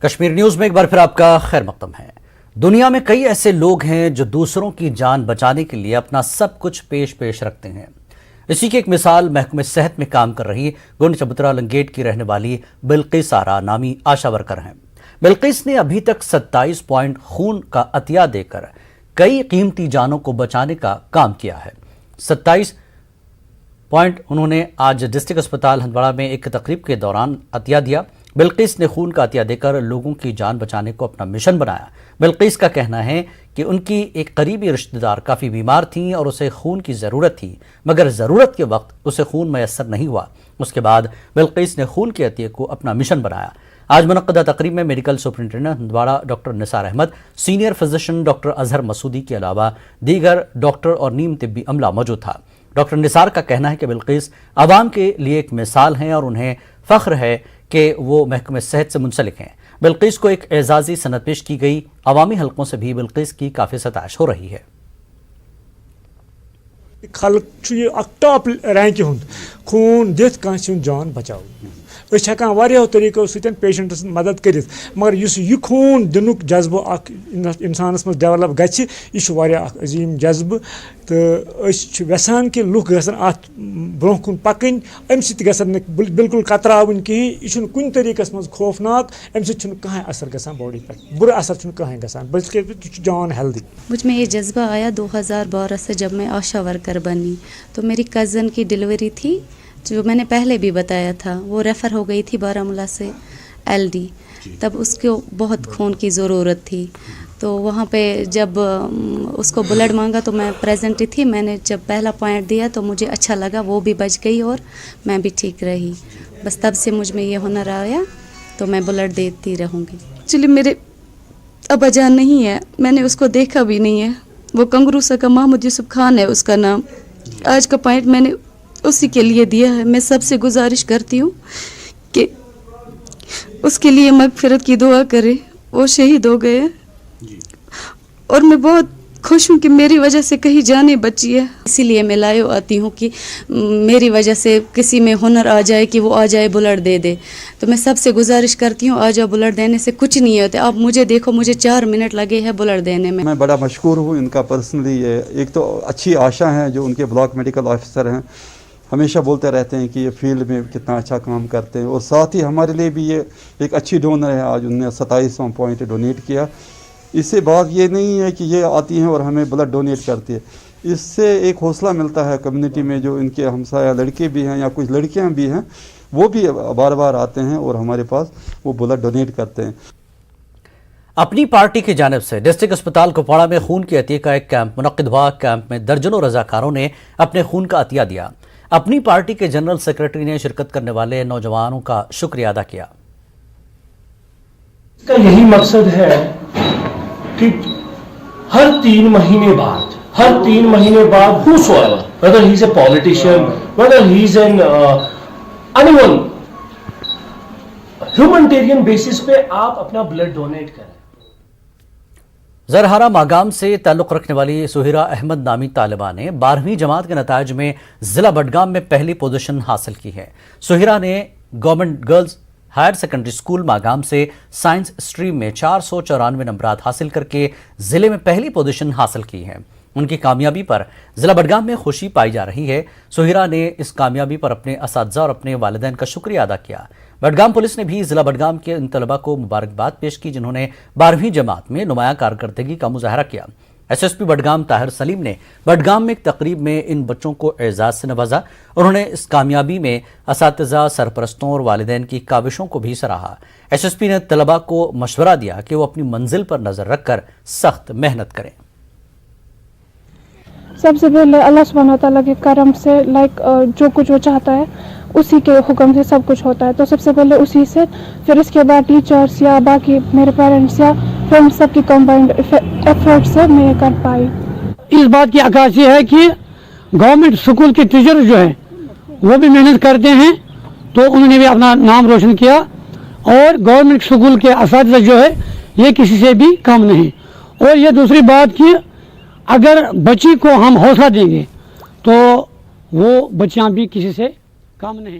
Kashmir news میں ایک بار پھر آپ کا خیر مقدم ہے۔ دنیا میں کئی ایسے لوگ ہیں جو دوسروں کی جان بچانے کے لیے اپنا سب کچھ پیش رکھتے ہیں۔ اسی کی ایک مثال محکمہ صحت میں کام کر رہی گنڈ چبوترا لنگیٹ کی رہنے والی بلقیس آرا نامی آشا ورکر ہیں۔ بلقیس نے ابھی تک 27 پوائنٹ خون کا عطیہ دے کر کئی قیمتی جانوں کو بچانے کا کام کیا ہے۔ 27 پوائنٹ انہوں نے آج ڈسٹرکٹ اسپتال ہندواڑہ میں ایک تقریب کے دوران عطیہ دیا۔ بلقیس نے خون کا عطیہ دے کر لوگوں کی جان بچانے کو اپنا مشن بنایا۔ بلقیس کا کہنا ہے کہ ان کی ایک قریبی رشتہ دار کافی بیمار تھیں اور اسے خون کی ضرورت تھی، مگر ضرورت کے وقت اسے خون میسر نہیں ہوا۔ اس کے بعد بلقیس نے خون کے عطیے کو اپنا مشن بنایا۔ آج منعقدہ تقریب میں medical superintendent Handwara doctor Nisar Ahmad, senior physician doctor Azhar Masoodi کے علاوہ دیگر ڈاکٹر اور نیم طبی عملہ موجود تھا۔ ڈاکٹر نثار کا کہنا ہے کہ بلقیس عوام کے لیے ایک مثال ہیں اور انہیں فخر ہے کہ وہ محکمہ صحت سے منسلک ہیں۔ بلقیس کو ایک اعزازی سند پیش کی گئی۔ عوامی حلقوں سے بھی بلقیس کی کافی ستائش ہو رہی ہے۔ خلق ٹاپ رینک ہند خون دت کانس جان بچاؤ ہکان واریاہو طریقو ستن پیشنٹس مدد کرت، مگر یہ خون دنک جذبہ اخ انسانس مز ڈیولپ گژھِ یہ واریاہ عظیم جذبہ، تو یژھان کہ لوک گژھن ات برونہ کن پکن، امہ سۭتۍ گژھن نہٕ بالکل کتراوٕنۍ کہین، یہ کُنہِ طریقس مز خوفناک، امہ سۭتۍ چھُنہٕ کٕہٕنۍ اثر گژھان باڈی پہ، برٕ اثر چھُنہٕ کٕہٕنۍ گژھان، بلکہ یہ چھُ جان ہیلدی۔ مجھ میں یہ جذبہ آیا 2012 سے جب میں آشا ورکر بنی، تو میری کزن کی ڈلیوری تھی جو میں نے پہلے بھی بتایا تھا، وہ ریفر ہو گئی تھی بارہمولہ سے LD، تب اس کو بہت خون کی ضرورت تھی، تو وہاں پہ جب اس کو بلڈ مانگا تو میں پریزنٹ ہی تھی۔ میں نے جب پہلا پوائنٹ دیا تو مجھے اچھا لگا، وہ بھی بچ گئی اور میں بھی ٹھیک رہی، بس تب سے مجھ میں یہ ہنر آیا تو میں بلڈ دیتی رہوں گی۔ ایکچولی میرے ابا جان نہیں ہے، میں نے اس کو دیکھا بھی نہیں ہے، وہ کنگروسا کا محمد یوسف خان ہے اس کا نام۔ آج کا پوائنٹ میں نے اسی کے لیے دیا ہے۔ میں سب سے گزارش کرتی ہوں کہ اس کے لیے مغفرت کی دعا کرے، وہ شہید ہو گئے اور میں بہت خوش ہوں کہ میری وجہ سے کہیں جانیں بچی ہے، اسی لیے میں لائیو آتی ہوں کہ میری وجہ سے کسی میں ہنر آ جائے کہ وہ آ جائے بلڈ دے دے، تو میں سب سے گزارش کرتی ہوں آ جاؤ، بلڈ دینے سے کچھ نہیں ہوتا۔ آپ مجھے دیکھو، مجھے 4 منٹ لگے ہیں بلڈ دینے میں۔ میں بڑا مشکور ہوں ان کا پرسنلی۔ ایک تو اچھی آشا ہیں جو ان کے بلاک میڈیکل آفیسر ہیں، ہمیشہ بولتے رہتے ہیں کہ یہ فیلڈ میں کتنا اچھا کام کرتے ہیں، اور ساتھ ہی ہمارے لیے بھی یہ ایک اچھی ڈونر ہے۔ آج انہوں نے 27 پوائنٹ ڈونیٹ کیا۔ اس سے بات یہ نہیں ہے کہ یہ آتی ہیں اور ہمیں بلڈ ڈونیٹ کرتی ہے، اس سے ایک حوصلہ ملتا ہے کمیونٹی میں، جو ان کے ہمسایہ لڑکے بھی ہیں یا کچھ لڑکیاں بھی ہیں، وہ بھی بار بار آتے ہیں اور ہمارے پاس وہ بلڈ ڈونیٹ کرتے ہیں۔ اپنی پارٹی کی جانب سے ڈسٹرکٹ اسپتال کپواڑہ میں خون کے عطیے کا ایک کیمپ منعقد ہوا۔ کیمپ میں درجنوں رضاکاروں نے اپنے خون کا عطیہ دیا۔ اپنی پارٹی کے جنرل سیکرٹری نے شرکت کرنے والے نوجوانوں کا شکریہ ادا کیا۔ اس کا یہی مقصد ہے کہ ہر 3 مہینے بعد whosoever, whether he is a politician, whether he is an anyone, humanitarian basis پہ آپ اپنا بلڈ ڈونیٹ کریں۔ زرہارہ ماگام سے تعلق رکھنے والی سہیرہ احمد نامی طالبہ نے 12ویں جماعت کے نتائج میں ضلع بڈگام میں پہلی پوزیشن حاصل کی ہے۔ سہیرہ نے government girls higher secondary school Magam سے سائنس اسٹریم میں 494 نمبرات حاصل کر کے ضلع میں پہلی پوزیشن حاصل کی ہے۔ ان کی کامیابی پر ضلع بڈگام میں خوشی پائی جا رہی ہے۔ سہیرہ نے اس کامیابی پر اپنے اساتذہ اور اپنے والدین کا شکریہ ادا کیا۔ بڈگام پولیس نے بھی ضلع بڈگام کے ان طلباء کو مبارکباد پیش کی جنہوں نے 12ویں جماعت میں نمایاں کارکردگی کا مظاہرہ کیا۔ SSP بڈگام طاہر سلیم نے بڈگام میں ایک تقریب میں ان بچوں کو اعزاز سے نوازا۔ انہوں نے اس کامیابی میں اساتذہ، سرپرستوں اور والدین کی کاوشوں کو بھی سراہا۔ SSP نے طلباء کو مشورہ دیا کہ وہ اپنی منزل پر نظر رکھ کر سخت محنت کریں۔ سب سے پہلے اللہ سبحانہ و تعالیٰ کے کرم سے جو کچھ وہ چاہتا ہے اسی کے حکم سے سب کچھ ہوتا ہے، تو سب سے پہلے اسی سے، پھر اس کے بعد ٹیچرس یا باقی میرے پیرنٹس یا فرینڈس سب کی کمبائنڈ ایفرٹ سے میں یہ کر پائی۔ اس بات کی عکاسی ہے کہ گورنمنٹ اسکول کے ٹیچر جو ہیں وہ بھی محنت کرتے ہیں، تو انہوں نے بھی اپنا نام روشن کیا، اور گورنمنٹ اسکول کے اساتذہ جو ہے یہ کسی سے بھی کم نہیں۔ اور یہ دوسری بات کہ اگر بچی کو ہم حوصلہ دیں گے تو وہ بچیاں بھی کسی سے کم نہیں۔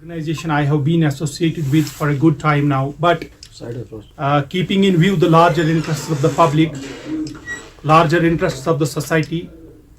Organization I have been associated with for a good time now, but keeping in view the larger interests of the public, larger interests of the society,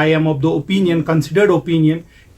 I am of the opinion, considered opinion,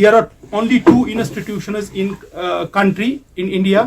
There are only two institutions in country in India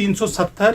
370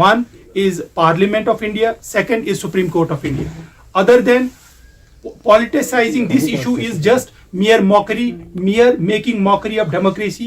One is Parliament of India, second is Supreme Court of India. Other than politicizing this issue is just mere mockery, mere making mockery of democracy.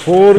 4